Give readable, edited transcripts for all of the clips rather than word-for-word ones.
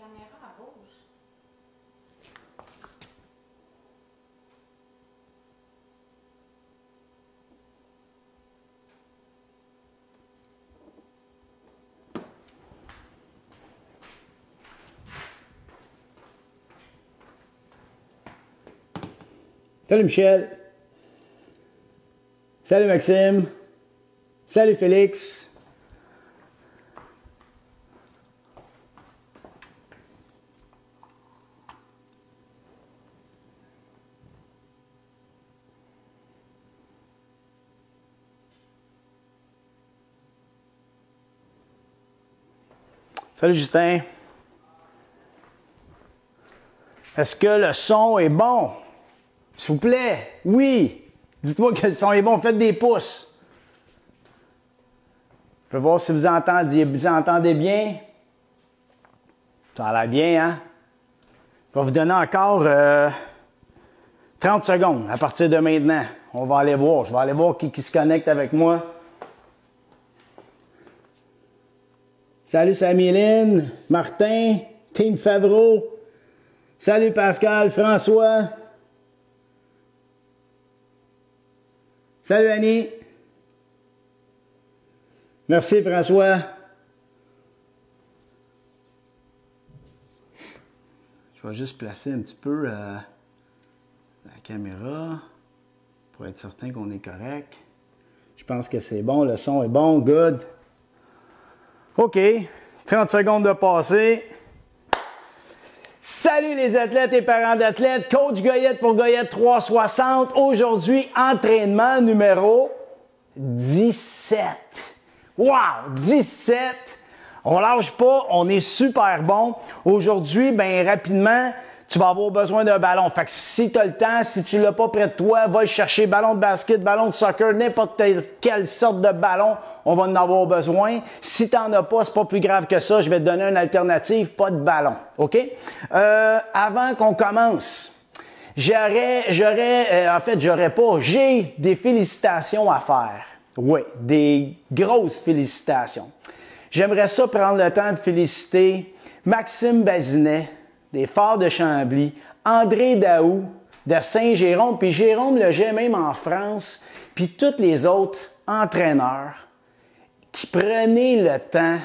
caméra bouge. Salut Michel. Salut Maxime. Salut Félix. Salut Justin. Est-ce que le son est bon? S'il vous plaît, oui. Dites-moi que le son est bon, faites des pouces. Je veux voir si vous entendez bien. Ça a l'air bien, hein? Je vais vous donner encore 30 secondes à partir de maintenant. On va aller voir. Je vais aller voir qui se connecte avec moi. Salut Saméline, Martin, Team Favreau. Salut Pascal, François. Salut Annie. Merci François. Je vais juste placer un petit peu la caméra pour être certain qu'on est correct. Je pense que c'est bon, le son est bon, good. OK, 30 secondes de passé. Salut les athlètes et parents d'athlètes, Coach Goyette pour Goyette 360. Aujourd'hui, entraînement numéro 17. Wow, 17! On lâche pas, on est super bon. Aujourd'hui, ben rapidement, tu vas avoir besoin d'un ballon. Fait que si tu as le temps, si tu l'as pas près de toi, va le chercher, ballon de basket, ballon de soccer, n'importe quelle sorte de ballon, on va en avoir besoin. Si tu n'en as pas, c'est pas plus grave que ça. Je vais te donner une alternative, pas de ballon. OK? Avant qu'on commence, j'ai des félicitations à faire. Oui, des grosses félicitations. J'aimerais ça prendre le temps de féliciter Maxime Bazinet, des Phares de Chambly, André Daou, de Saint-Jérôme, puis Jérôme Leger, même en France, puis tous les autres entraîneurs qui prenaient le temps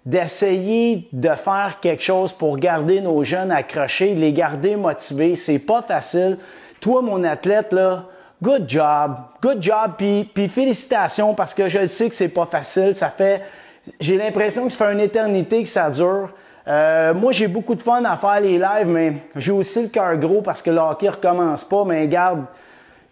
d'essayer de faire quelque chose pour garder nos jeunes accrochés, les garder motivés. C'est pas facile. Toi, mon athlète, là, good job, puis félicitations parce que je le sais que c'est pas facile. J'ai l'impression que ça fait une éternité que ça dure. Moi, j'ai beaucoup de fun à faire les lives, mais j'ai aussi le cœur gros parce que le hockey recommence pas. Mais regarde,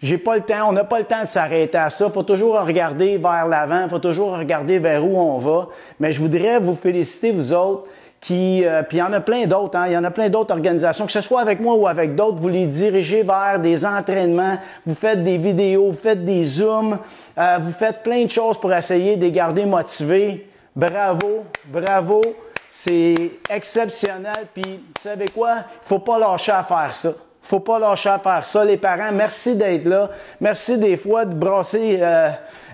j'ai pas le temps, on n'a pas le temps de s'arrêter à ça. Faut toujours regarder vers l'avant, faut toujours regarder vers où on va. Mais je voudrais vous féliciter, vous autres, puis il y en a plein d'autres, hein? Il y en a plein d'autres organisations, que ce soit avec moi ou avec d'autres, vous les dirigez vers des entraînements, vous faites des vidéos, vous faites des zooms, vous faites plein de choses pour essayer de les garder motivés. Bravo, bravo, c'est exceptionnel. Puis, vous savez quoi? Il ne faut pas lâcher à faire ça. Il ne faut pas lâcher à faire ça. Les parents, merci d'être là. Merci des fois de brasser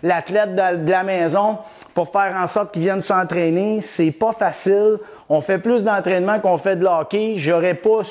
l'athlète de la maison pour faire en sorte qu'il vienne s'entraîner. C'est pas facile. On fait plus d'entraînement qu'on fait de hockey. J'aurais pas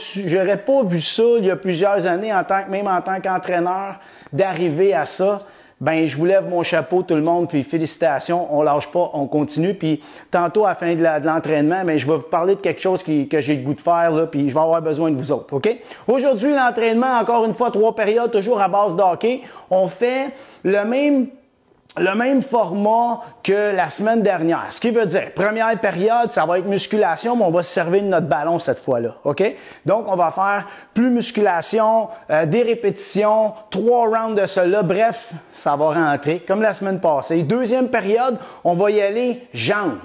vu ça il y a plusieurs années, même en tant qu'entraîneur, d'arriver à ça. Ben, je vous lève mon chapeau, tout le monde, puis félicitations. On lâche pas, on continue. Puis tantôt, à la fin de l'entraînement, ben, je vais vous parler de quelque chose que j'ai le goût de faire, là, puis je vais avoir besoin de vous autres, OK? Aujourd'hui, l'entraînement, encore une fois, 3 périodes, toujours à base de hockey. On fait le même format que la semaine dernière. Ce qui veut dire, première période, ça va être musculation, mais on va se servir de notre ballon cette fois-là. OK? Donc, on va faire plus musculation, des répétitions, 3 rounds de cela. Bref, ça va rentrer comme la semaine passée. Deuxième période, on va y aller jambes.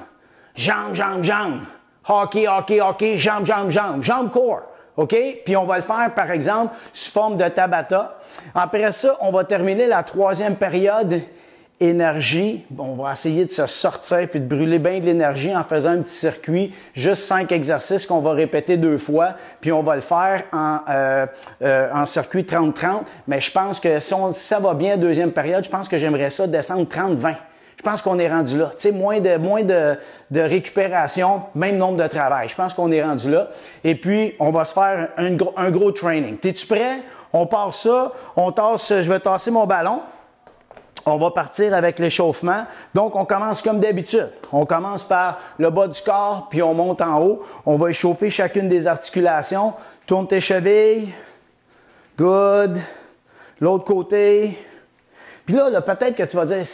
Jambes. Hockey, jambes corps. OK? Puis on va le faire, par exemple, sous forme de Tabata. Après ça, on va terminer la 3e période énergie. On va essayer de se sortir puis de brûler bien de l'énergie en faisant un petit circuit, juste 5 exercices qu'on va répéter 2 fois, puis on va le faire en circuit 30-30. Mais je pense que si ça va bien, deuxième période, je pense que j'aimerais ça descendre 30-20. Je pense qu'on est rendu là. Tu sais, moins de récupération, même nombre de travail. Je pense qu'on est rendu là. Et puis, on va se faire un gros training. Es-tu prêt? On part ça. Je vais tasser mon ballon. On va partir avec l'échauffement. Donc, on commence comme d'habitude. On commence par le bas du corps, puis on monte en haut. On va échauffer chacune des articulations. Tourne tes chevilles. Good. L'autre côté. Puis là, peut-être que tu vas dire,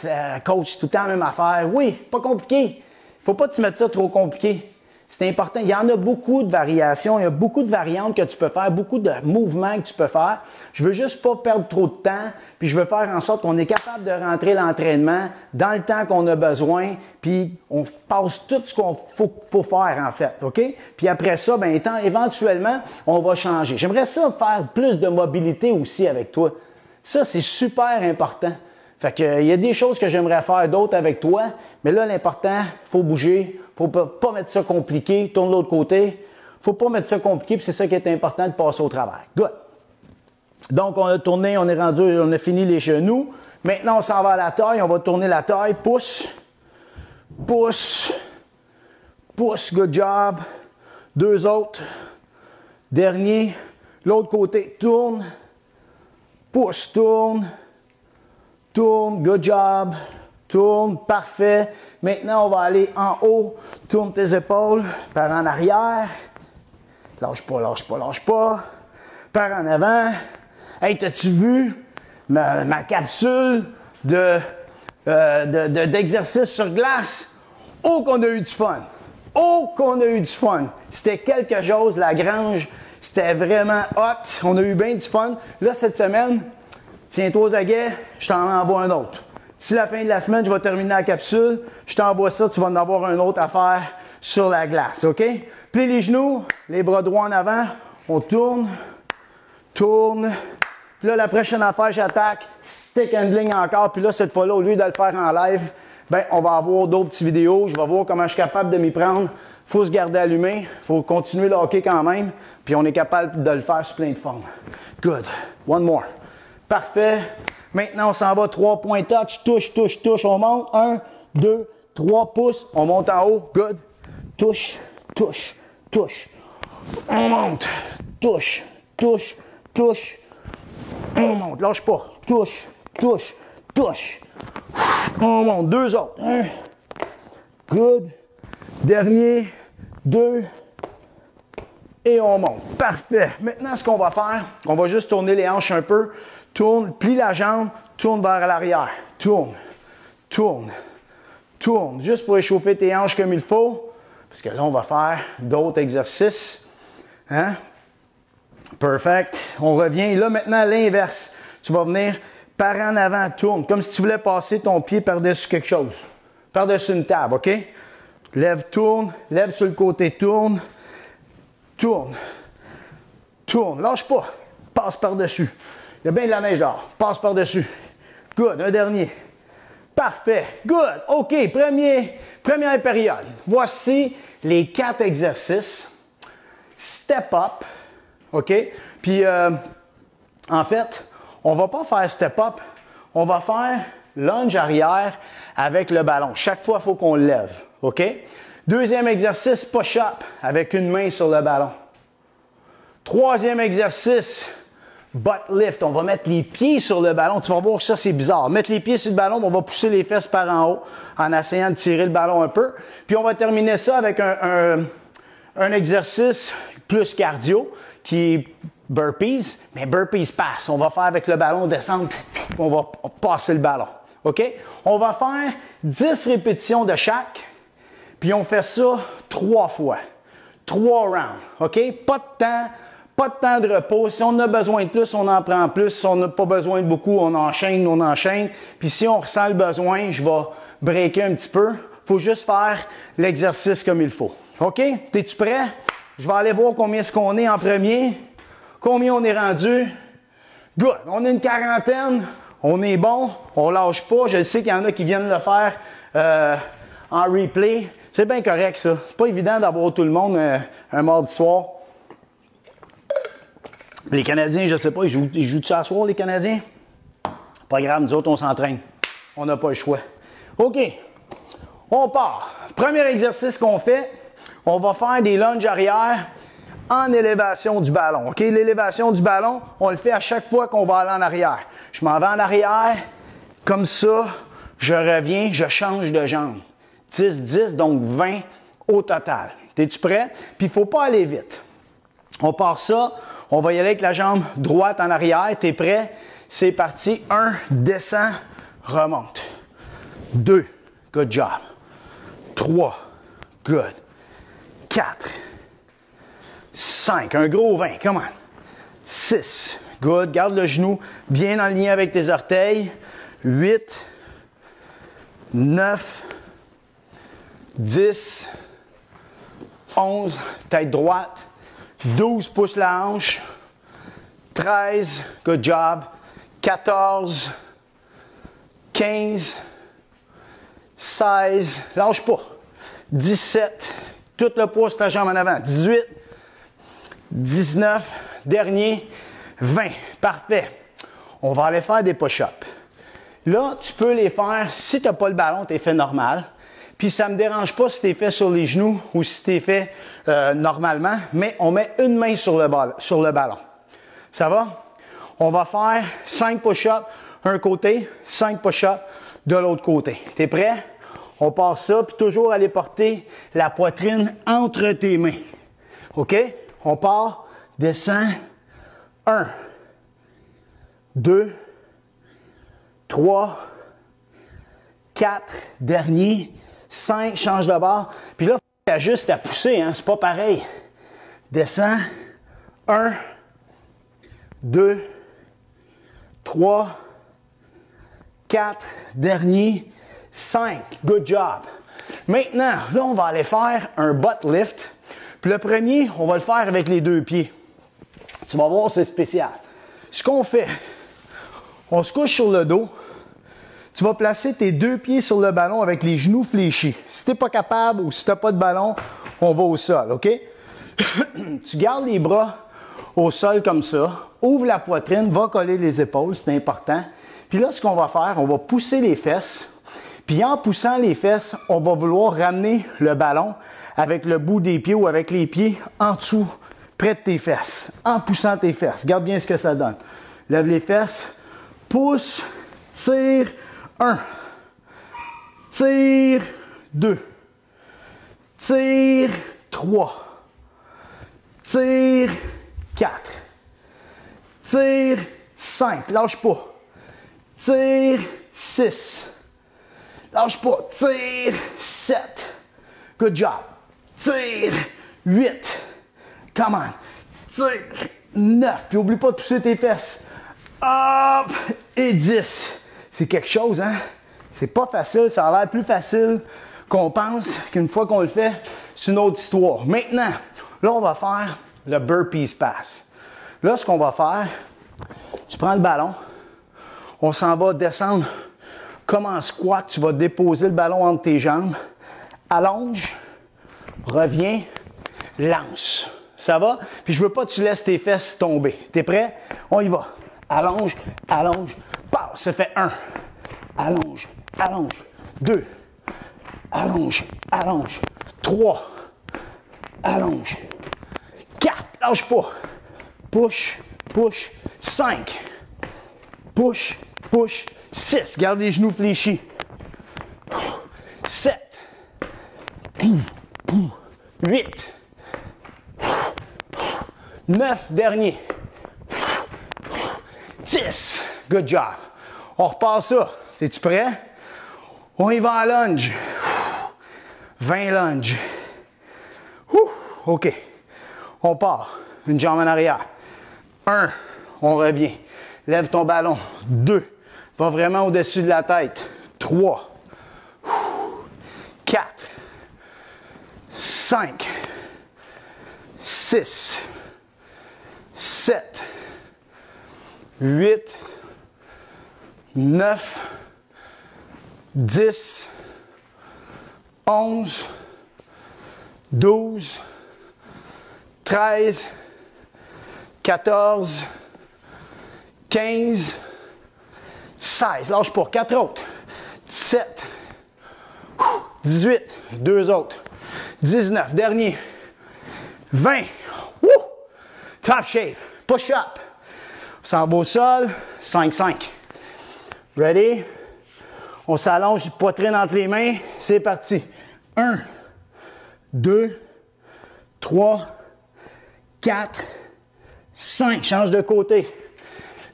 coach, c'est tout le temps la même affaire. Oui, pas compliqué. Il ne faut pas te mettre ça trop compliqué. C'est important. Il y en a beaucoup de variations, il y a beaucoup de variantes que tu peux faire, beaucoup de mouvements que tu peux faire. Je veux juste pas perdre trop de temps, puis je veux faire en sorte qu'on est capable de rentrer l'entraînement dans le temps qu'on a besoin, puis on passe tout ce qu'on faut faire en fait, OK? Puis après ça, ben éventuellement, on va changer. J'aimerais ça faire plus de mobilité aussi avec toi. Ça, c'est super important. Fait que, il y a des choses que j'aimerais faire d'autres avec toi, mais là, l'important, il faut bouger, il ne faut pas mettre ça compliqué, tourne de l'autre côté. Il ne faut pas mettre ça compliqué, puis c'est ça qui est important de passer au travail. Good. Donc, on a tourné, on a fini les genoux. Maintenant, on s'en va à la taille, on va tourner la taille, pousse, pousse, pousse, good job. Deux autres. Dernier, l'autre côté, tourne, pousse, tourne. Tourne, good job. Tourne, parfait. Maintenant, on va aller en haut. Tourne tes épaules. Par en arrière. Lâche pas, lâche pas, lâche pas. Par en avant. Hey, t'as-tu vu ma capsule d'exercice sur glace? Oh, qu'on a eu du fun! Oh, qu'on a eu du fun! C'était quelque chose, la grange. C'était vraiment hot. On a eu bien du fun. Là, cette semaine, tiens-toi aux aguets, je t'en envoie un autre. D'ici la fin de la semaine, je vais terminer la capsule. Je t'envoie ça, tu vas en avoir un autre à faire sur la glace, OK? Plie les genoux, les bras droits en avant. On tourne, tourne. Puis là, la prochaine affaire, j'attaque. Stick handling encore. Puis là, cette fois-là, au lieu de le faire en live, ben, on va avoir d'autres petites vidéos. Je vais voir comment je suis capable de m'y prendre. Il faut se garder allumé. Il faut continuer le hockey quand même. Puis on est capable de le faire sur plein de formes. Good. One more. Parfait. Maintenant, on s'en va 3 points touch. Touche, touche, touche. On monte. 1, 2, 3 pouces. On monte en haut. Good. Touche, touche, touche. On monte. Touche, touche, touche. On monte. Lâche pas. Touche, touche, touche. On monte. Deux autres. 1. Good. Dernier. 2. Et on monte. Parfait. Maintenant, ce qu'on va faire, on va juste tourner les hanches un peu. Tourne, plie la jambe, tourne vers l'arrière. Tourne, tourne, tourne. Juste pour échauffer tes hanches comme il faut. Parce que là, on va faire d'autres exercices. Hein? Perfect. On revient. Et là, maintenant, l'inverse. Tu vas venir par en avant, tourne. Comme si tu voulais passer ton pied par-dessus quelque chose. Par-dessus une table, OK? Lève, tourne. Lève sur le côté, tourne. Tourne. Tourne. Lâche pas. Passe par-dessus. Il y a bien de la neige dehors. Passe par-dessus. Good. Un dernier. Parfait. Good. OK. Première période. Voici les 4 exercices. Step up. OK? Puis, en fait, on ne va pas faire step up. On va faire lunge arrière avec le ballon. Chaque fois, il faut qu'on le lève. OK? Deuxième exercice, push-up avec une main sur le ballon. Troisième exercice, butt lift. On va mettre les pieds sur le ballon. Tu vas voir que ça, c'est bizarre. Mettre les pieds sur le ballon, on va pousser les fesses par en haut en essayant de tirer le ballon un peu. Puis, on va terminer ça avec un exercice plus cardio qui est burpees. Mais burpees pass. On va faire avec le ballon, descendre, on va passer le ballon. OK? On va faire 10 répétitions de chaque. Puis on fait ça 3 fois. 3 rounds. OK? Pas de temps de repos. Si on a besoin de plus, on en prend plus. Si on n'a pas besoin de beaucoup, on enchaîne, on enchaîne. Puis si on ressent le besoin, je vais breaker un petit peu. Il faut juste faire l'exercice comme il faut. OK? Es-tu prêt? Je vais aller voir combien est-ce qu'on est en premier. Combien on est rendu? Good. On est une quarantaine. On est bon. On lâche pas. Je sais qu'il y en a qui viennent le faire en replay. C'est bien correct, ça. C'est pas évident d'avoir tout le monde un mardi soir. Les Canadiens, je sais pas, ils jouent-tu à soir, les Canadiens? Pas grave, nous autres, on s'entraîne. On n'a pas le choix. OK. On part. Premier exercice qu'on fait, on va faire des lunges arrière en élévation du ballon. OK? L'élévation du ballon, on le fait à chaque fois qu'on va aller en arrière. Je m'en vais en arrière, comme ça, je reviens, je change de jambe. 10, donc 20 au total. Es-tu prêt? Puis il ne faut pas aller vite. On part ça, on va y aller avec la jambe droite en arrière. T'es prêt? C'est parti. 1, descend, remonte. 2, good job. 3, good. 4, 5, un gros 20, come on. 6, good, garde le genou bien aligné avec tes orteils. 8, 9, 10, 11, tête droite. 12, pousse la hanche. 13, good job. 14, 15, 16, lâche pas. 17, tout le poids sur ta jambe en avant. 18, 19, dernier, 20. Parfait. On va aller faire des push-ups. Là, tu peux les faire, si tu n'as pas le ballon, tu es fait normal. Puis ça ne me dérange pas si tu es fait sur les genoux ou si tu es fait normalement, mais on met une main sur le ballon. Ça va? On va faire 5 push-ups un côté, 5 push-ups de l'autre côté. Tu es prêt? On part ça, puis toujours aller porter la poitrine entre tes mains. OK? On part, descend. 1, 2, 3, 4, dernier, 5, change de bord. Puis là, il faut juste à pousser, hein? C'est pas pareil. Descends. 1, 2, 3, 4, dernier, 5. Good job. Maintenant, là, on va aller faire un butt lift. Puis le premier, on va le faire avec les deux pieds. Tu vas voir, c'est spécial. Ce qu'on fait, on se couche sur le dos. Tu vas placer tes deux pieds sur le ballon avec les genoux fléchis. Si tu n'es pas capable ou si tu n'as pas de ballon, on va au sol, OK? Tu gardes les bras au sol comme ça. Ouvre la poitrine, va coller les épaules, c'est important. Puis là, ce qu'on va faire, on va pousser les fesses. Puis en poussant les fesses, on va vouloir ramener le ballon avec le bout des pieds ou avec les pieds en dessous, près de tes fesses. En poussant tes fesses. Regarde bien ce que ça donne. Lève les fesses, pousse, tire. 1, tire, 2, tire, 3, tire, 4, tire, 5, lâche pas, tire, 6, lâche pas, tire, 7, good job, tire, 8, come on, tire, 9, puis oublie pas de pousser tes fesses, hop, et 10. C'est quelque chose, hein? C'est pas facile, ça a l'air plus facile qu'on pense qu'une fois qu'on le fait, c'est une autre histoire. Maintenant, là, on va faire le burpees pass. Là, ce qu'on va faire, tu prends le ballon, on s'en va descendre comme en squat, tu vas déposer le ballon entre tes jambes, allonge, reviens, lance. Ça va? Puis je veux pas que tu laisses tes fesses tomber. T'es prêt? On y va. Allonge, allonge. Ça fait 1. Allonge, allonge. 2. Allonge, allonge. 3. Allonge. 4. Lâche pas. Push, push. 5. Push, push. 6. Garde les genoux fléchis. 7. 8. 9. Dernier. 10. Good job. On repart ça. Es-tu prêt? On y va en lunge. 20 lunges. OK. On part. Une jambe en arrière. 1. On revient. Lève ton ballon. 2. Va vraiment au-dessus de la tête. 3. 4. 5. 6. 7. 8. 9, 10, 11, 12, 13, 14, 15, 16. Lâche pas. 4 autres. 17, 18, deux autres. 19, dernier. 20. Woo! Top shape. Push up. On s'en va au sol. 5-5. Ready? On s'allonge, poitrine entre les mains. C'est parti. 1, 2, 3, 4, 5. Change de côté.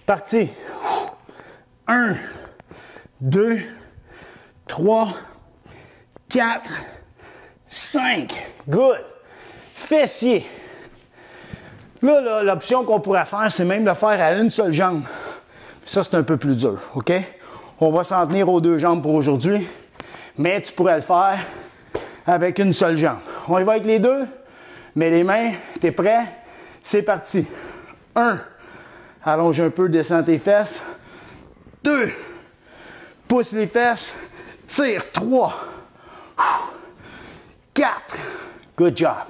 Parti. 1, 2, 3, 4, 5. Good. Fessier. Là, l'option qu'on pourrait faire, c'est même de le faire à une seule jambe. Ça, c'est un peu plus dur, OK? On va s'en tenir aux deux jambes pour aujourd'hui, mais tu pourrais le faire avec une seule jambe. On y va avec les deux, mais les mains, t'es prêt? C'est parti. 1, allonge un peu, descends tes fesses. 2, pousse les fesses, tire. 3, 4, good job.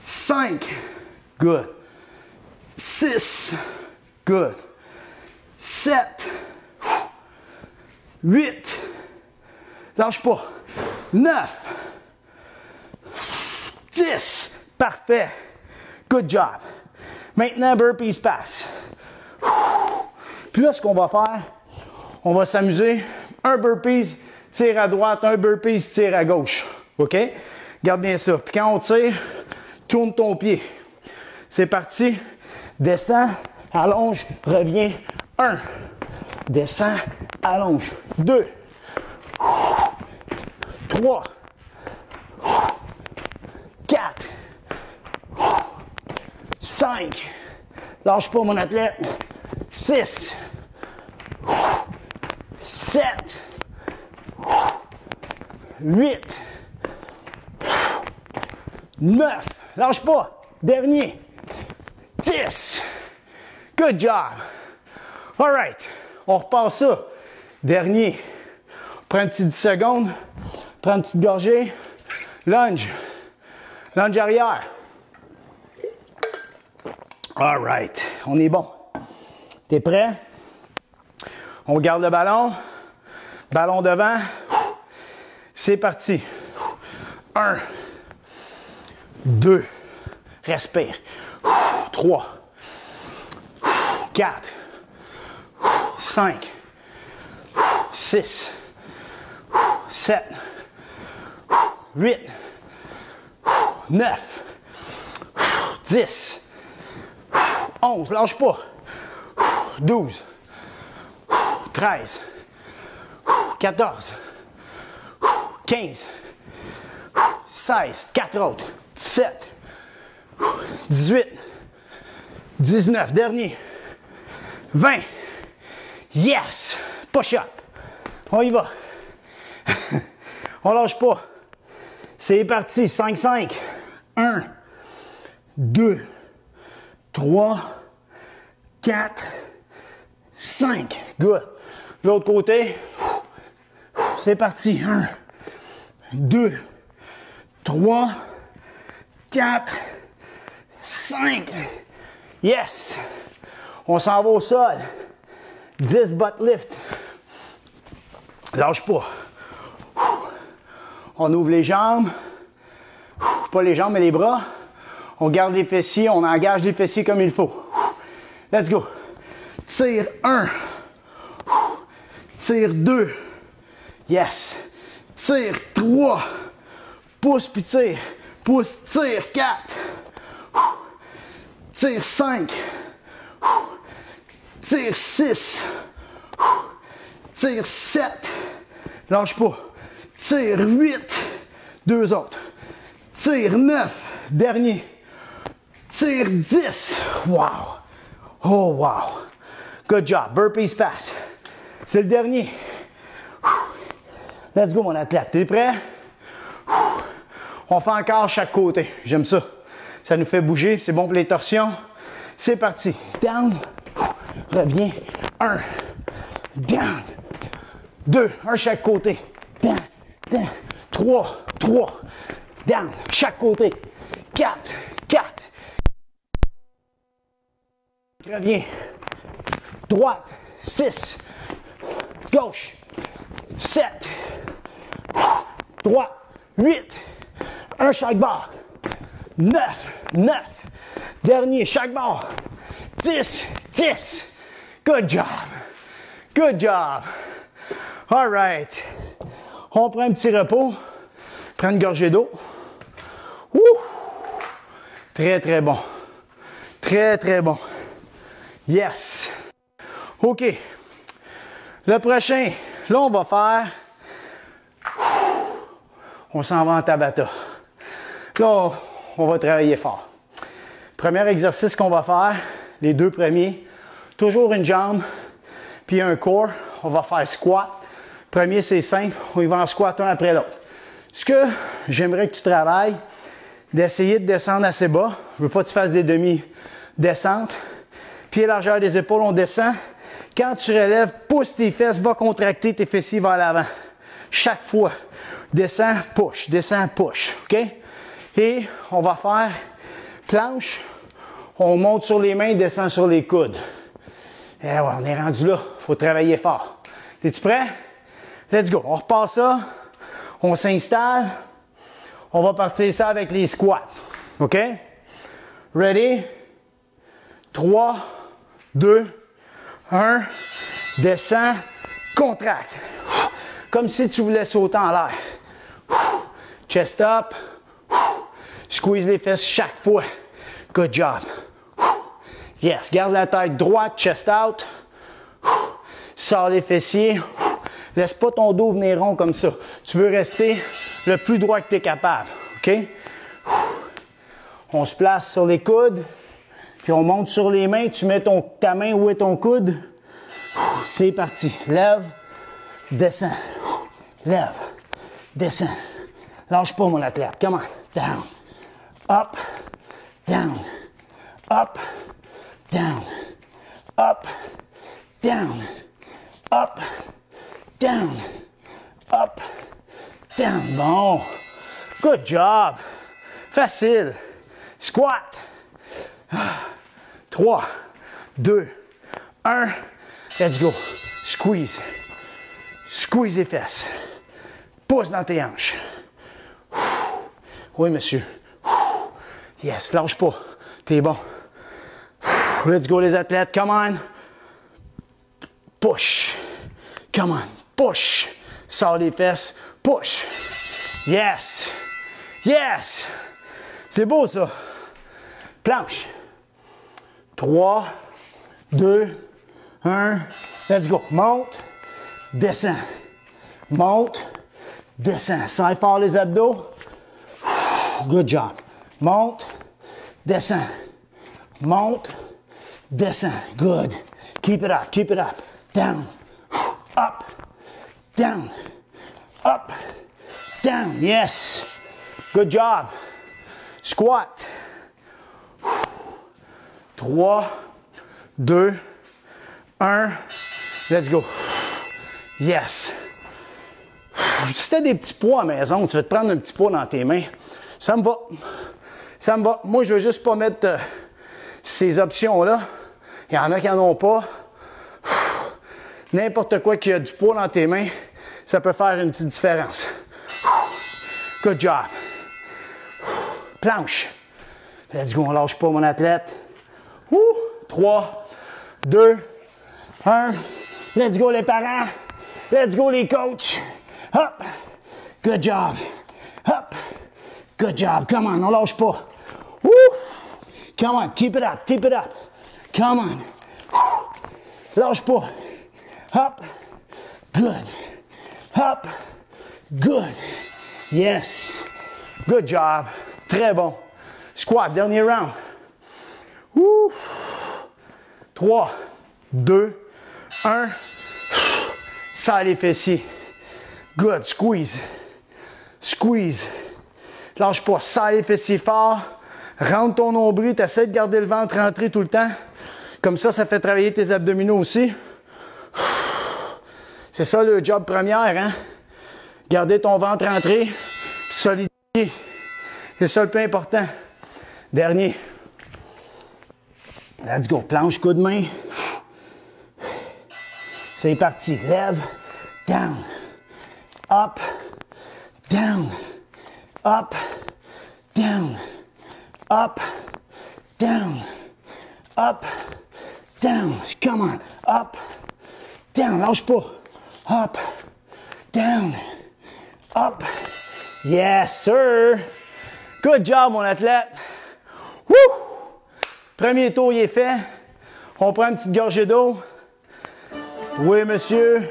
5, good. 6, good. 7, 8, lâche pas. 9, 10, parfait. Good job. Maintenant, burpees pass. Puis là, ce qu'on va faire, on va s'amuser. Un burpees, tire à droite, un burpees, tire à gauche. OK? Garde bien ça. Puis quand on tire, tourne ton pied. C'est parti. Descends, allonge, reviens. 1. Descends, allonge. 2. 3. 4. 5. Lâche pas mon athlète. 6. 7. 8. 9. Lâche pas. Dernier. 10. Good job. All right. On repasse ça. Dernier. Prends une petite 10 secondes. Prends une petite gorgée. Lunge. Lunge arrière. All right. On est bon. T'es prêt? On garde le ballon. Ballon devant. C'est parti. 1. 2. Respire. 3. 4. 5. 6. 7. 8. 9. 10. 11. Lâche pas. 12. 13. 14. 15. 16. 4 autres. 17. 18. 19. Dernier. 20. Yes! Push up. On y va. On lâche pas. C'est parti. 5-5. 1, 2, 3, 4, 5. Good. L'autre côté. C'est parti. 1, 2, 3, 4, 5. Yes! On s'en va au sol. 10 butt lift. Lâche pas. On ouvre les jambes. Pas les jambes, mais les bras. On garde les fessiers. On engage les fessiers comme il faut. Let's go. Tire 1. Tire 2. Yes. Tire 3. Pousse puis tire. Pousse, tire 4. Tire 5. Tire 6. Tire 7. Lâche pas. Tire 8. Deux autres. Tire 9. Dernier. Tire 10. Wow. Oh, wow. Good job. Burpees pass. C'est le dernier. Let's go, mon athlète. T'es prêt? On fait encore chaque côté. J'aime ça. Ça nous fait bouger. C'est bon pour les torsions. C'est parti. Down. Reviens. 1. Down. 2. Un chaque côté. Down. Down. 3. 3. Down. Chaque côté. 4. 4. Reviens. Droite. 6. Gauche. 7. 3, 8. Un chaque barre. 9, 9. Dernier, chaque barre. 10, 10. Good job. Good job. All right. On prend un petit repos. Prends une gorgée d'eau. Très, très bon. Très, très bon. Yes. OK. Le prochain, là, on va faire... On s'en va en Tabata. Là, on va travailler fort. Premier exercice qu'on va faire, les deux premiers, toujours une jambe, puis un core. On va faire squat. Premier, c'est simple. On y va en squat un après l'autre. Ce que j'aimerais que tu travailles, d'essayer de descendre assez bas. Je ne veux pas que tu fasses des demi-descentes. Pied largeur des épaules, on descend. Quand tu relèves, pousse tes fesses, va contracter tes fessiers vers l'avant. Chaque fois. Descends, push. Descends, push. OK? Et on va faire planche. On monte sur les mains, descend sur les coudes. Et ouais, on est rendu là. Il faut travailler fort. Es-tu prêt? Let's go. On repart ça. On s'installe. On va partir ça avec les squats. OK? Ready? 3, 2, 1. Descends. Contracte. Comme si tu voulais sauter en l'air. Chest up. Squeeze les fesses chaque fois. Good job. Yes. Garde la tête droite. Chest out. Sors les fessiers. Laisse pas ton dos venir rond comme ça. Tu veux rester le plus droit que tu es capable. OK? On se place sur les coudes. Puis on monte sur les mains. Tu mets ta main où est ton coude. C'est parti. Lève. Descends. Lève. Descends. Lâche pas mon athlète. Come on. Down. Up. Down. Up. Down. Up. Down. Up. Down. Up. Down. Bon. Good job. Facile. Squat. 3, 2, 1. Let's go. Squeeze. Squeeze les fesses. Pousse dans tes hanches. Oui, monsieur. Yes, lâche pas. T'es bon. Let's go, les athlètes. Come on. Push. Come on. Push. Sors les fesses. Push. Yes. Yes. C'est beau, ça. Planche. 3, 2, 1. Let's go. Monte. Descends. Monte. Descends. Serre fort les abdos. Good job. Monte. Descends. Monte. Descends. Good. Keep it up. Keep it up. Down. Up. Down. Up. Down. Yes. Good job. Squat. 3, 2, 1. Let's go. Yes. Si tu as des petits poids à la maison, tu vas te prendre un petit poids dans tes mains. Ça me va. Ça me va. Moi, je veux juste pas mettre ces options-là. Il y en a qui n'en ont pas. N'importe quoi qui a du poids dans tes mains, ça peut faire une petite différence. Good job. Planche. Let's go, on lâche pas mon athlète. 3, 2, 1. Let's go les parents. Let's go les coachs. Hop. Good job. Hop. Good job. Come on, on lâche pas. Woo. Come on, keep it up, keep it up. Come on. Lâche pas. Hop. Good. Hop. Good. Yes. Good job. Très bon. Squat, dernier round. Woo. 3, 2, 1. Serre les fessiers. Good. Squeeze. Squeeze. Lâche pas. Serre les fessiers fort. Rentre ton nombril. Tu essaies de garder le ventre rentré tout le temps. Comme ça, ça fait travailler tes abdominaux aussi. C'est ça le job premier, hein? Garder ton ventre rentré. Solidifier. C'est ça le plus important. Dernier. Let's go. Planche, coup de main. C'est parti. Lève. Down. Up. down, up, down, up, down, up, down. Come on, up, down. Lâche pas. Up, down, up. Yes, sir. Good job, mon athlète. Woo! Premier tour, il est fait. On prend une petite gorgée d'eau. Oui, monsieur.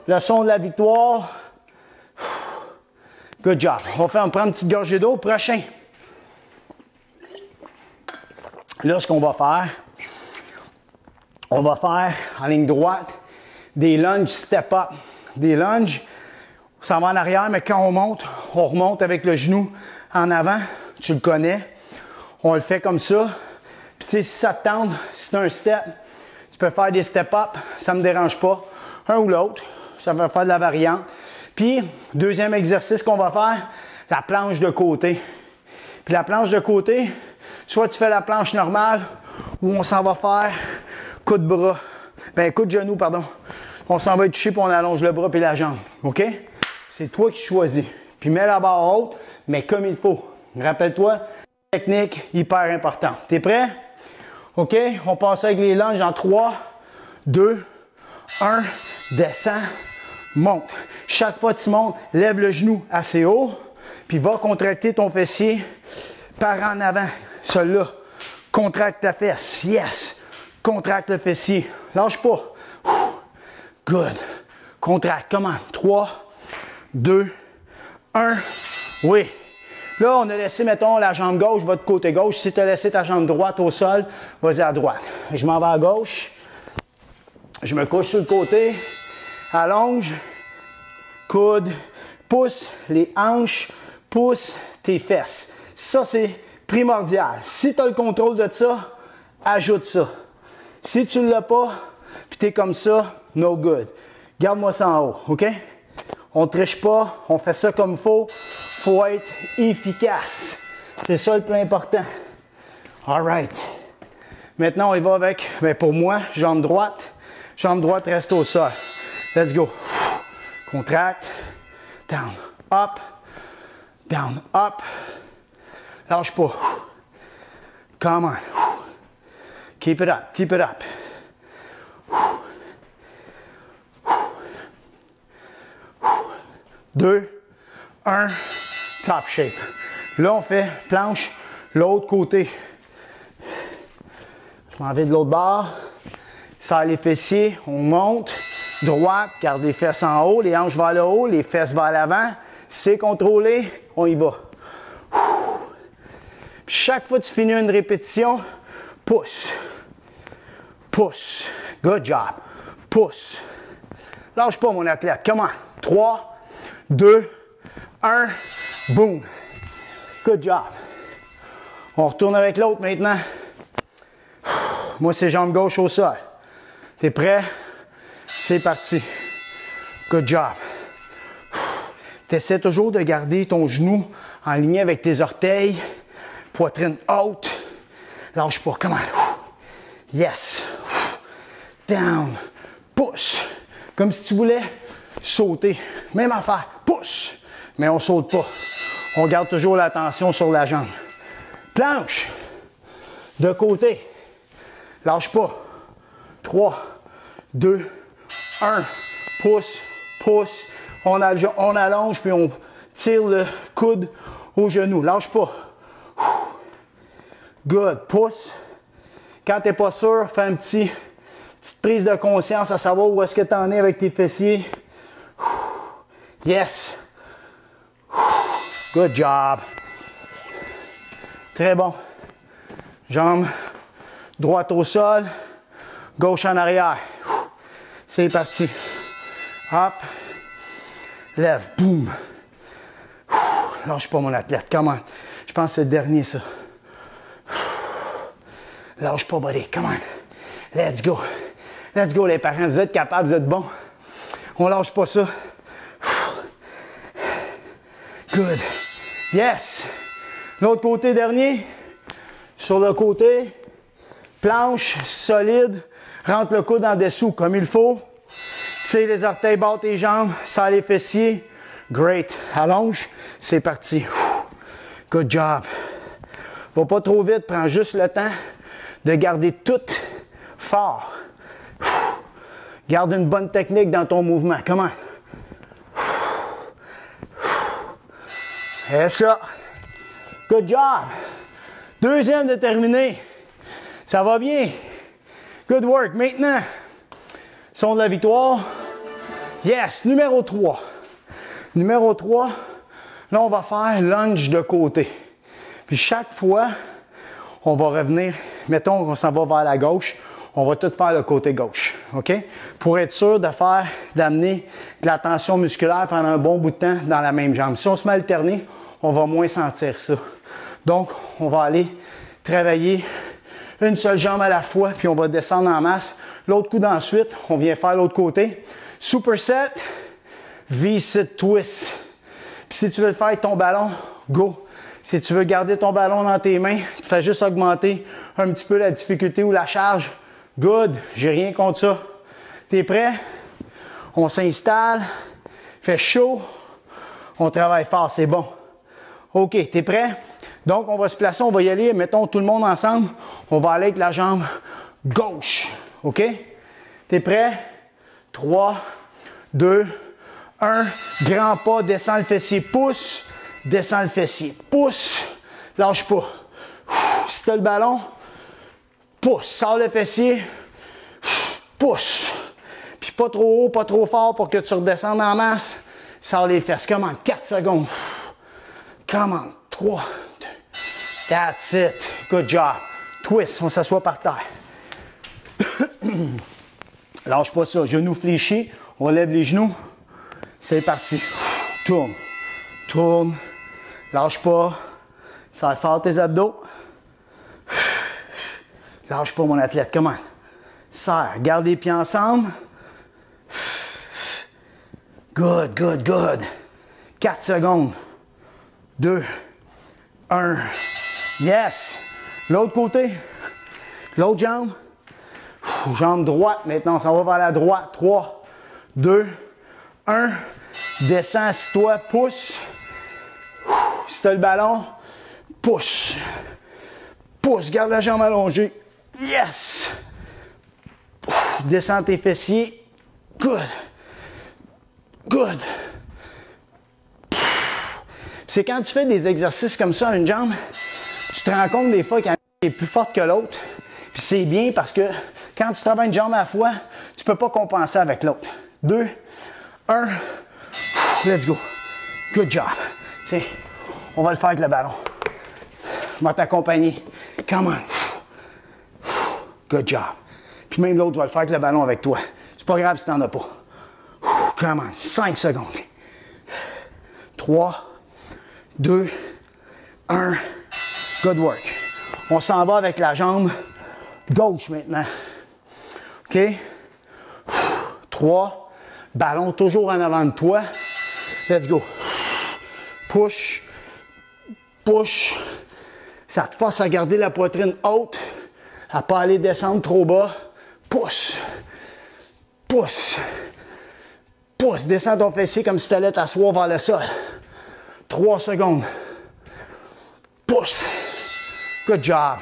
Le son de la victoire. Good job. On prend une petite gorgée d'eau. Prochain. Là, ce qu'on va faire, on va faire en ligne droite des lunges step up. Des lunges, ça va en arrière, mais quand on monte, on remonte avec le genou en avant. Tu le connais. On le fait comme ça. Puis tu sais, si ça te tente, si c'est un step, tu peux faire des step up. Ça ne me dérange pas. Un ou l'autre. Ça va faire de la variante. Puis, deuxième exercice qu'on va faire, la planche de côté. Puis la planche de côté, soit tu fais la planche normale ou on s'en va faire coup de bras. Coup de genou, pardon. On s'en va toucher puis on allonge le bras puis la jambe. OK? C'est toi qui choisis. Puis mets la barre haute, mais comme il faut. Rappelle-toi, technique hyper importante. T'es prêt? OK? On passe avec les lunges en 3, 2, 1. Descends, monte. Chaque fois que tu montes, lève le genou assez haut, puis va contracter ton fessier par en avant. Celui-là, contracte ta fesse. Yes! Contracte le fessier. Lâche pas. Good. Contracte. Comment? 3, 2, 1. Oui. Là, on a laissé, mettons, la jambe gauche, votre côté gauche. Si tu as laissé ta jambe droite au sol, vas-y à droite. Je m'en vais à gauche. Je me couche sur le côté. Allonge. Coude. Pousse les hanches. Pousse tes fesses. Ça, c'est primordial. Si tu as le contrôle de ça, ajoute ça. Si tu ne l'as pas, puis tu es comme ça, no good. Garde-moi ça en haut, OK? On ne triche pas, on fait ça comme il faut. Il faut être efficace. C'est ça le plus important. All right. Maintenant, on y va avec, pour moi, jambe droite. Jambe droite reste au sol. Let's go. Contracte. Down, up. Down, up. Lâche pas. Come on. Keep it up, keep it up. 2, 1, top shape. Là, on fait planche, l'autre côté. Je m'en vais de l'autre bord. Serre les fessiers, on monte. Droite, garde les fesses en haut, les hanches vers le haut, les fesses vers l'avant. C'est contrôlé, on y va. Puis chaque fois que tu finis une répétition, pousse. Pousse. Good job. Pousse. Lâche pas, mon athlète. Comment? 3, 2, 1, boom. Good job. On retourne avec l'autre maintenant. Moi, c'est jambe gauche au sol. T'es prêt? C'est parti. Good job. T'essaies toujours de garder ton genou en ligne avec tes orteils. Poitrine haute. Lâche pas. Comment? Yes. Down. Pousse. Comme si tu voulais sauter. Même affaire. Pousse. Mais on ne saute pas. On garde toujours l'attention sur la jambe. Planche. De côté. Lâche pas. 3, 2, 1. Pousse. Pousse. On allonge puis on tire le coude au genou. Lâche pas. Good. Pousse. Quand tu n'es pas sûr, fais une petite prise de conscience à savoir où est-ce que tu en es avec tes fessiers. Yes. Good job. Très bon. Jambe droite au sol, gauche en arrière. C'est parti. Hop. Lève. Boum. Lâche pas, mon athlète. Come on. Je pense que c'est le dernier, ça. Lâche pas, buddy. Come on. Let's go. Let's go, les parents. Vous êtes capables, vous êtes bons. On lâche pas ça. Good. Yes. L'autre côté, dernier. Sur le côté. Planche, solide. Rentre le coude en dessous, comme il faut. Tire les orteils, bats tes jambes. Serre les fessiers. Great. Allonge. C'est parti. Good job. Va pas trop vite. Prends juste le temps de garder tout fort. Garde une bonne technique dans ton mouvement. Comment? Et ça. Good job. Deuxième de terminé. Ça va bien. Good work. Maintenant, son de la victoire. Yes. Numéro 3. Numéro 3. Là, on va faire lunge de côté. Puis chaque fois, on va revenir. Mettons qu'on s'en va vers la gauche. On va tout faire le côté gauche. OK? Pour être sûr d'amener de la tension musculaire pendant un bon bout de temps dans la même jambe. Si on se met à alterner, on va moins sentir ça. Donc, on va aller travailler une seule jambe à la fois, puis on va descendre en masse. L'autre coude ensuite, on vient faire l'autre côté. Superset, V-sit twist. Puis si tu veux le faire avec ton ballon, go. Si tu veux garder ton ballon dans tes mains, tu fais juste augmenter un petit peu la difficulté ou la charge. Good, j'ai rien contre ça. T'es prêt? On s'installe, fait chaud, on travaille fort, c'est bon. OK, t'es prêt? Donc, on va se placer, on va y aller, mettons tout le monde ensemble. On va aller avec la jambe gauche. OK? T'es prêt? 3, 2, 1. Grand pas, descends le fessier, pousse. Descends le fessier, pousse. Lâche pas. Si t'as le ballon, pousse. Sors le fessier, pousse. Puis pas trop haut, pas trop fort pour que tu redescendes en masse. Sors les fesses. Commande, 4 secondes. Commande, 3, 2. That's it. Good job. Twist, on s'assoit par terre. Lâche pas ça. Genoux fléchis. On lève les genoux. C'est parti. Tourne. Tourne. Lâche pas. Serre fort tes abdos. Lâche pas mon athlète. Comment? Serre. Garde les pieds ensemble. Good, good, good. 4 secondes. 2, 1. Yes. L'autre côté. L'autre jambe. Jambe droite. Maintenant, on s'en va vers la droite. 3, 2, 1. Descends, assis-toi, pousse. Si tu as le ballon, pousse. Pousse, garde la jambe allongée. Yes! Descends tes fessiers. Good. Good. C'est quand tu fais des exercices comme ça à une jambe, tu te rends compte des fois qu'elle est plus forte que l'autre. Puis c'est bien parce que quand tu travailles une jambe à la fois, tu ne peux pas compenser avec l'autre. 2, 1, let's go. Good job. Tiens, on va le faire avec le ballon. On va t'accompagner. Come on. Good job. Puis même l'autre va le faire avec le ballon avec toi. C'est pas grave si tu n'en as pas. Come on. 5 secondes. 3, 2, 1. Good work. On s'en va avec la jambe gauche maintenant. OK? 3. Ballon toujours en avant de toi. Let's go. Push. Push. Ça te force à garder la poitrine haute, à ne pas aller descendre trop bas. Pousse. Pousse. Pousse. Descends ton fessier comme si tu allais t'asseoir vers le sol. 3 secondes. Pousse. Good job.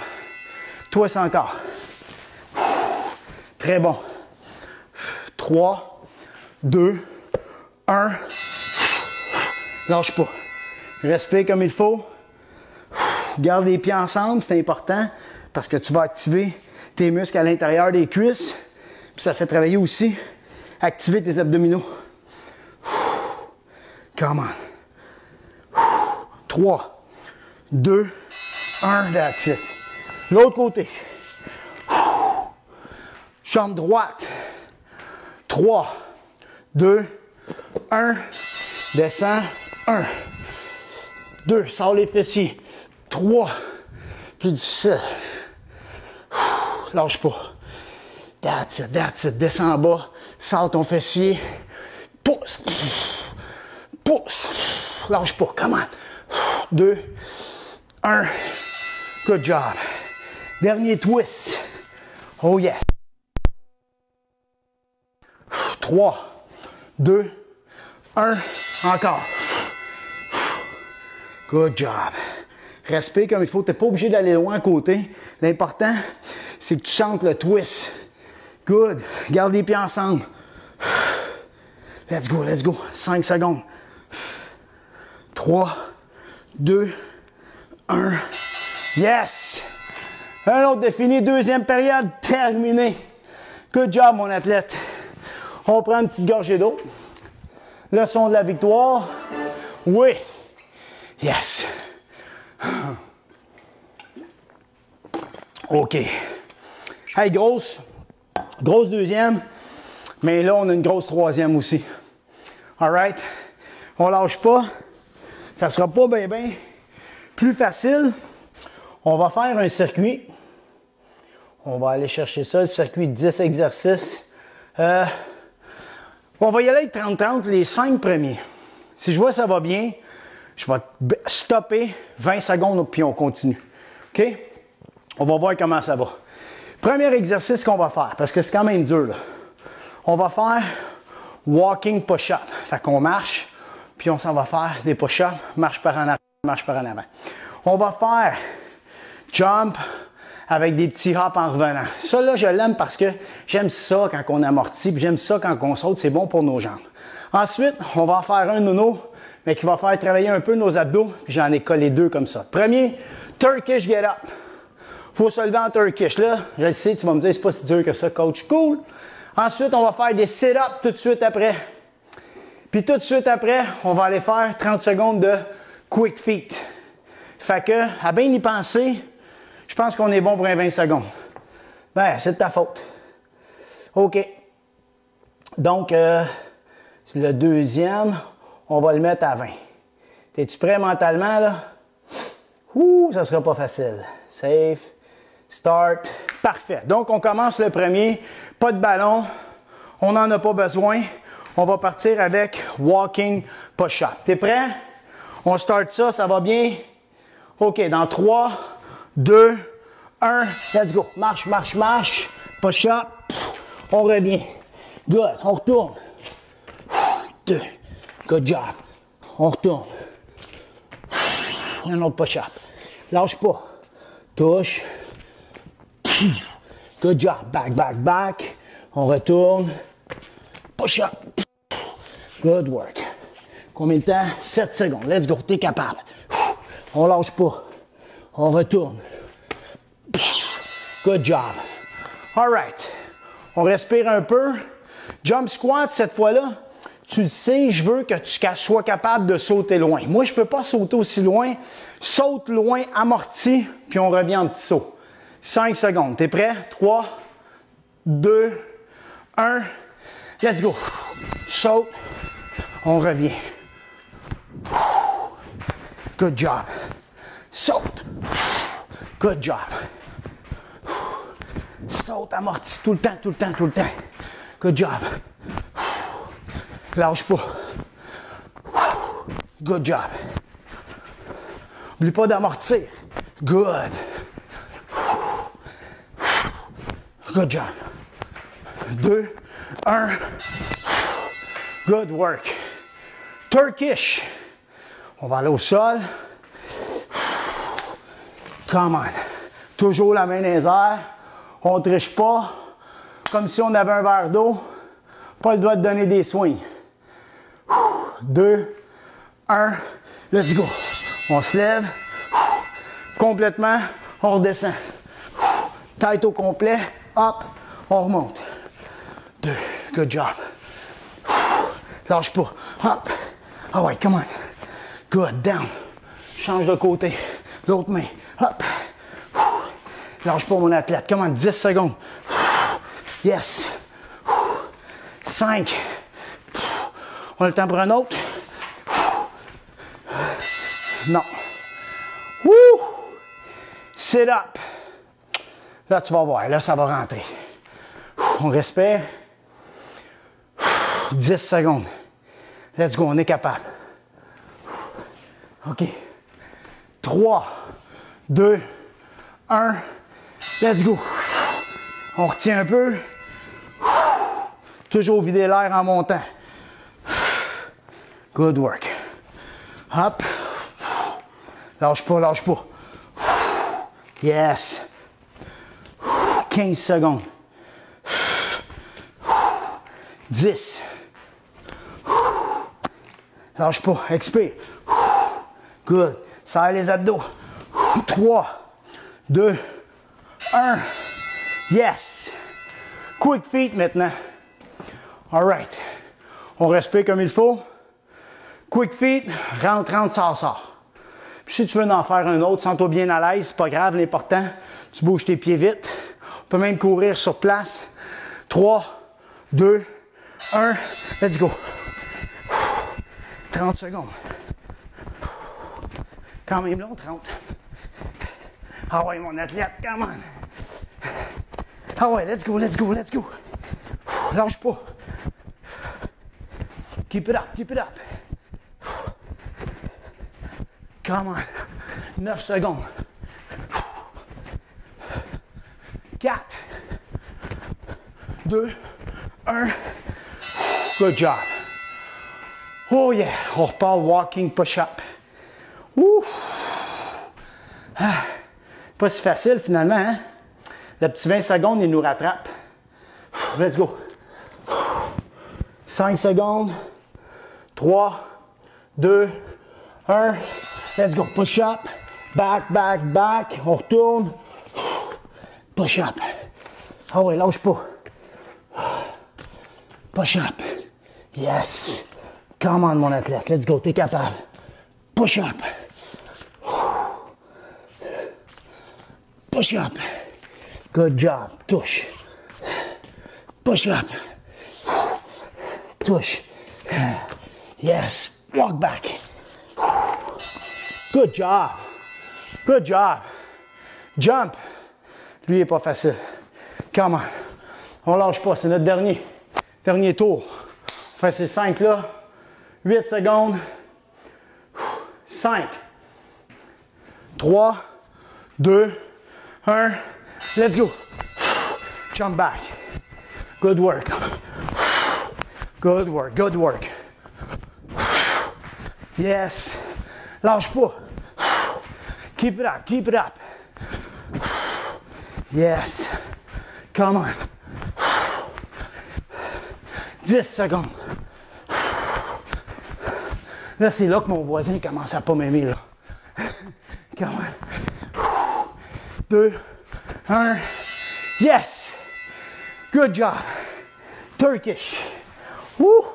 Twist encore. Très bon. 3, 2, 1. Lâche pas. Respire comme il faut. Garde les pieds ensemble, c'est important parce que tu vas activer tes muscles à l'intérieur des cuisses. Puis ça fait travailler aussi, activer tes abdominaux. Come on. 3, 2, 1, that's it. L'autre côté. Jambe droite. 3, 2, 1. Descends. 1. 2. Sors les fessiers. 3. Plus difficile. Lâche pas. That's it, that's it. Descends en bas. Sors ton fessier. Pousse. Pousse. Lâche pas. Come on. 2, 1. Good job. Dernier twist. Oh yeah. 3, 2, 1, encore. Good job. Respire comme il faut. Tu n'es pas obligé d'aller loin à côté. L'important, c'est que tu sentes le twist. Good. Garde les pieds ensemble. Let's go, let's go. 5 secondes. 3, 2, 1. Yes! Un autre défini. Deuxième période terminée. Good job, mon athlète. On prend une petite gorgée d'eau. Le son de la victoire. Oui. Yes. OK. Hey, grosse deuxième. Mais là, on a une grosse troisième aussi. All right? On lâche pas. Ça sera pas bien plus facile. On va faire un circuit. On va aller chercher ça, le circuit de 10 exercices. On va y aller avec 30-30, les 5 premiers. Si je vois que ça va bien, je vais stopper 20 secondes puis on continue. OK? On va voir comment ça va. Premier exercice qu'on va faire, parce que c'est quand même dur, là. On va faire walking push-up. Fait qu'on marche, puis on s'en va faire des push-ups, marche par en arrière, marche par en avant. On va faire jump avec des petits hops en revenant. Ça, là, je l'aime parce que j'aime ça quand on amortit, puis j'aime ça quand on saute, c'est bon pour nos jambes. Ensuite, on va en faire un nono, mais qui va faire travailler un peu nos abdos, puis j'en ai collé 2 comme ça. Premier, Turkish get up. Faut se lever en Turkish. Là, je le sais, tu vas me dire, c'est pas si dur que ça, coach. Cool. Ensuite, on va faire des sit-ups tout de suite après. Puis tout de suite après, on va aller faire 30 secondes de quick feet. Fait que, à bien y penser, je pense qu'on est bon pour un 20 secondes. Ben, c'est de ta faute. OK. Donc, le deuxième, on va le mettre à 20. Es-tu prêt mentalement, là? Ouh, ça sera pas facile. Safe. Start. Parfait. Donc, on commence le premier. Pas de ballon. On n'en a pas besoin. On va partir avec walking push-up. T'es prêt? On start ça. Ça va bien? OK. Dans 3, 2, 1. Let's go. Marche, marche, marche. Push-up. On revient. Good. On retourne. 2. Good job. On retourne. Un autre push-up. Lâche pas. Touche. Good job. Back, back, back. On retourne. Push-up. Good work. Combien de temps? 7 secondes. Let's go. T'es capable. On lâche pas. On retourne. Good job. All right. On respire un peu. Jump squat, cette fois-là, tu le sais, je veux que tu sois capable de sauter loin. Moi, je ne peux pas sauter aussi loin. Saute loin, amorti, puis on revient en petit saut. 5 secondes. T'es prêt? 3, 2, 1. Let's go. Saute. On revient. Good job. Saute. Good job. Saute, amorti, tout le temps, tout le temps, tout le temps. Good job. Lâche pas. Good job. N'oublie pas d'amortir. Good. Good job. 2, 1. Good work. Turkish. On va aller au sol. Come on. Toujours la main dans les airs. On ne triche pas. Comme si on avait un verre d'eau. Pas le droit de donner des swings. 2, 1. Let's go. On se lève. Complètement. On redescend. Tête au complet. Hop. On remonte. 2. Good job. Lâche pas. Hop. Ah ouais, come on. Good. Down. Change de côté. L'autre main. Hop. Lâche pas mon athlète. Come on. 10 secondes. Yes. 5. On a le temps pour un autre. Non. Woo! Sit up. Là, tu vas voir. Là, ça va rentrer. On respire. 10 secondes. Let's go. On est capable. OK. 3, 2, 1. Let's go. On retient un peu. Toujours vider l'air en montant. Good work. Hop. Lâche pas, lâche pas. Yes. 15 secondes. 10. Lâche pas. Expire. Good. Serre les abdos. 3, 2, 1. Yes. Quick feet maintenant. All right. On respire comme il faut. Quick feet. Rentre, rentre, sort, sort. Puis si tu veux en faire un autre, sens-toi bien à l'aise. C'est pas grave. L'important, tu bouges tes pieds vite. On peut même courir sur place. 3, 2, 1. Let's go. 30 secondes. Quand même long, 30. Ah ouais, mon athlète, come on. Ah ouais, let's go, let's go, let's go. Lâche pas. Keep it up, keep it up. Come on. 9 secondes. 4, 2, 1. Good job. Oh yeah, on repart walking push-up. Ouh! Ah, pas si facile finalement, hein? Le petit 20 secondes, il nous rattrape. Let's go. 5 secondes. 3, 2, 1. Let's go. Push-up. Back, back, back. On retourne. Push-up. Ah ouais, lâche pas. Push-up. Yes. Come on, mon athlète. Let's go. T'es capable. Push-up. Push-up. Good job. Touche. Push-up. Touche. Yes. Walk back. Good job. Good job. Jump. Lui, il n'est pas facile. Come on. On lâche pas. C'est notre dernier tour. On fait ces 5 là. 8 secondes. 5. 3, 2, 1. Let's go. Jump back. Good work. Good work. Good work. Yes. Lâche pas. Keep it up. Keep it up. Yes. Come on. 10 secondes. Là, c'est là que mon voisin commence à pas m'aimer, là. Come on. 2, 1. Yes. Good job. Turkish. Woo.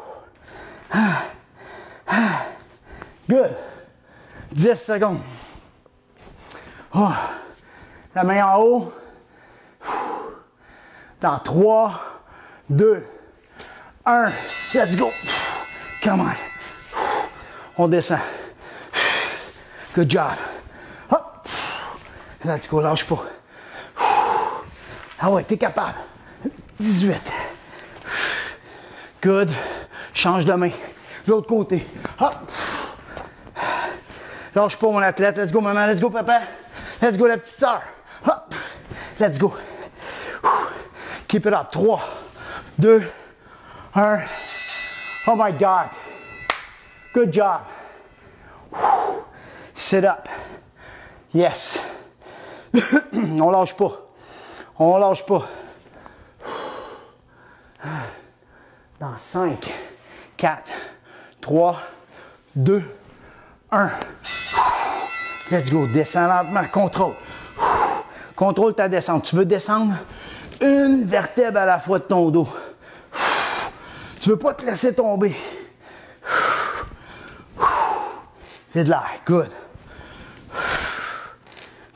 Good. 10 secondes. Oh. La main en haut. Dans 3, 2, 1. Let's go. Come on. On descend. Good job. Hop. Let's go. Lâche pas. Ah ouais, t'es capable. 18. Good. Change de main. L'autre côté. Hop. Lâche pas, mon athlète. Let's go, maman. Let's go, papa. Let's go, la petite sœur. Hop. Let's go. Keep it up. 3, 2, 1. Oh my God. Good job. Sit up. Yes. On lâche pas. On lâche pas. Dans 5, 4, 3, 2, 1. Let's go. Descends lentement. Contrôle. Contrôle ta descente. Tu veux descendre une vertèbre à la fois de ton dos. Tu veux pas te laisser tomber. Fais de l'air. Good.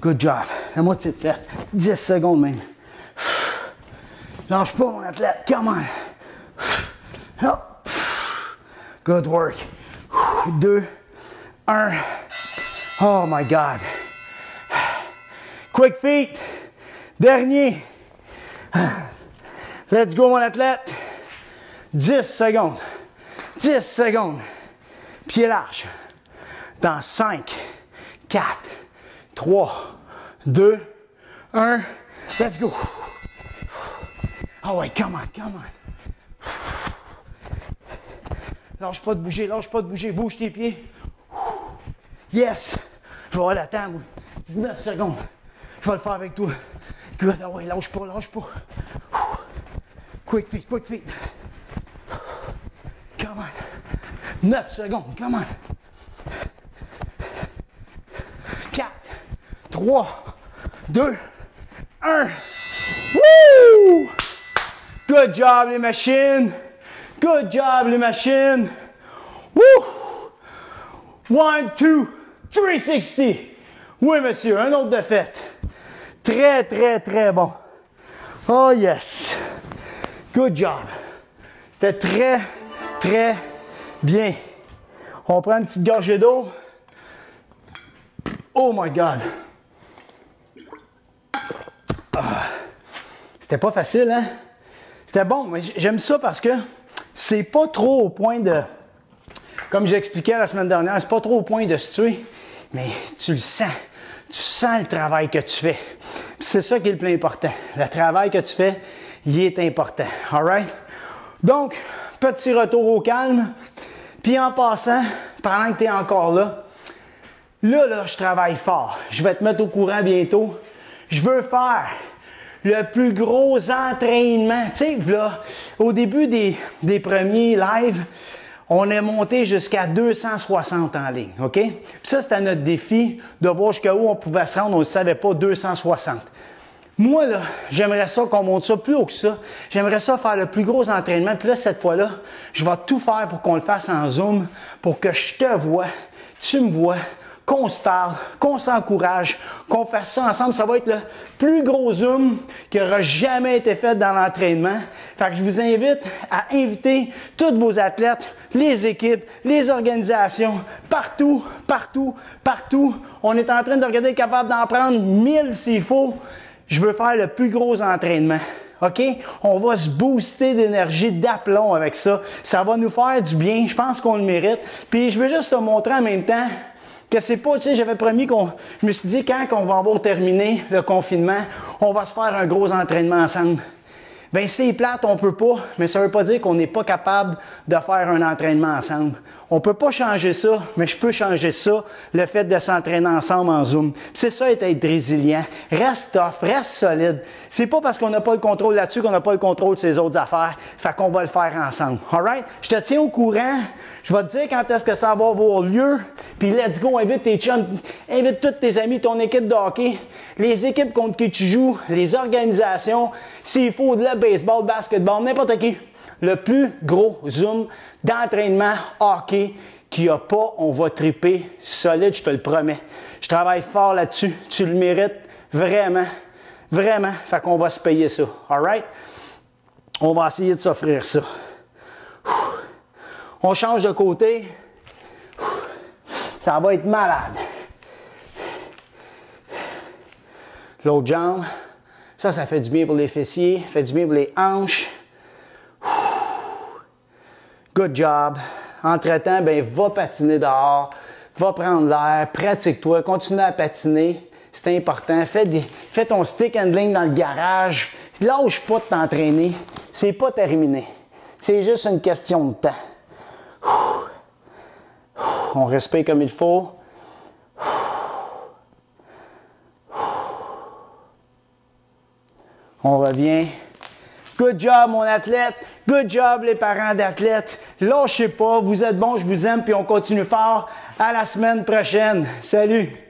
Good job. La moitié de fait. 10 secondes même. Lâche pas, mon athlète. Come on. Hop. Good work. 2, 1. Oh my God. Quick feet. Dernier. Let's go, mon athlète. 10 secondes. 10 secondes. Pied large. Dans 5, 4, 3, 2, 1. Let's go. Oh ouais, come on, come on. Lâche pas de bouger, lâche pas de bouger. Bouge tes pieds. Yes! Je vais avoir la temps, moi. 19 secondes. Je vais le faire avec toi. Good. Ah ouais, lâche pas, lâche pas. Quick feet, quick feet. Come on. 9 secondes, come on. 4, 3, 2, 1. Woo! Good job, les machines. Good job, les machines. Woo! 1, 2, 360. Oui, monsieur, un autre de fait. Très, très, très bon. Oh yes. Good job. C'était très, très bien. On prend une petite gorgée d'eau. Oh my God. Ah. C'était pas facile, hein? C'était bon, mais j'aime ça parce que c'est pas trop au point de... Comme j'expliquais la semaine dernière, c'est pas trop au point de se tuer, mais tu le sens. Tu sens le travail que tu fais. C'est ça qui est le plus important. Le travail que tu fais, il est important. All right? Donc, petit retour au calme. Puis en passant, pendant que tu es encore là, je travaille fort. Je vais te mettre au courant bientôt. Je veux faire le plus gros entraînement. Tu sais, là, au début des premiers lives, on est monté jusqu'à 260 en ligne, OK? Puis ça, c'était notre défi de voir jusqu'à où on pouvait se rendre. On ne savait pas, 260. Moi, là, j'aimerais ça qu'on monte ça plus haut que ça. J'aimerais ça faire le plus gros entraînement. Puis là, cette fois-là, je vais tout faire pour qu'on le fasse en Zoom, pour que je te vois, tu me vois, qu'on se parle, qu'on s'encourage, qu'on fasse ça ensemble. Ça va être le plus gros Zoom qui aura jamais été fait dans l'entraînement. Fait que je vous invite à inviter tous vos athlètes, les équipes, les organisations, partout, partout, partout. On est en train de regarder, capable d'en prendre 1000 s'il faut. Je veux faire le plus gros entraînement. OK? On va se booster d'énergie, d'aplomb avec ça. Ça va nous faire du bien. Je pense qu'on le mérite. Puis je veux juste te montrer en même temps que c'est pas, tu sais, j'avais promis je me suis dit, quand on va avoir terminé le confinement, on va se faire un gros entraînement ensemble. Bien, c'est plate, on peut pas, mais ça veut pas dire qu'on n'est pas capable de faire un entraînement ensemble. On peut pas changer ça, mais je peux changer ça, le fait de s'entraîner ensemble en Zoom. C'est ça, être résilient. Reste tough, reste solide. C'est pas parce qu'on n'a pas le contrôle là-dessus qu'on n'a pas le contrôle de ces autres affaires. Fait qu'on va le faire ensemble. All right? Je te tiens au courant. Je vais te dire quand est-ce que ça va avoir lieu. Puis let's go, invite tes chums, invite tous tes amis, ton équipe de hockey, les équipes contre qui tu joues, les organisations, s'il faut de la baseball, basketball, n'importe qui. Le plus gros Zoom d'entraînement hockey qu'il n'y a pas, on va triper solide, je te le promets. Je travaille fort là-dessus, tu le mérites vraiment, vraiment. Fait qu'on va se payer ça, all right? On va essayer de s'offrir ça. On change de côté. Ça va être malade. L'autre jambe. Ça fait du bien pour les fessiers, fait du bien pour les hanches. Good job. Entre-temps, ben, va patiner dehors, va prendre l'air, pratique-toi, continue à patiner. C'est important. Fais ton stick handling dans le garage. Lâche pas de t'entraîner. C'est pas terminé. C'est juste une question de temps. On respire comme il faut. On revient. Good job, mon athlète. Good job, les parents d'athlètes. Lâchez pas. Vous êtes bons, je vous aime, puis on continue fort. À la semaine prochaine. Salut!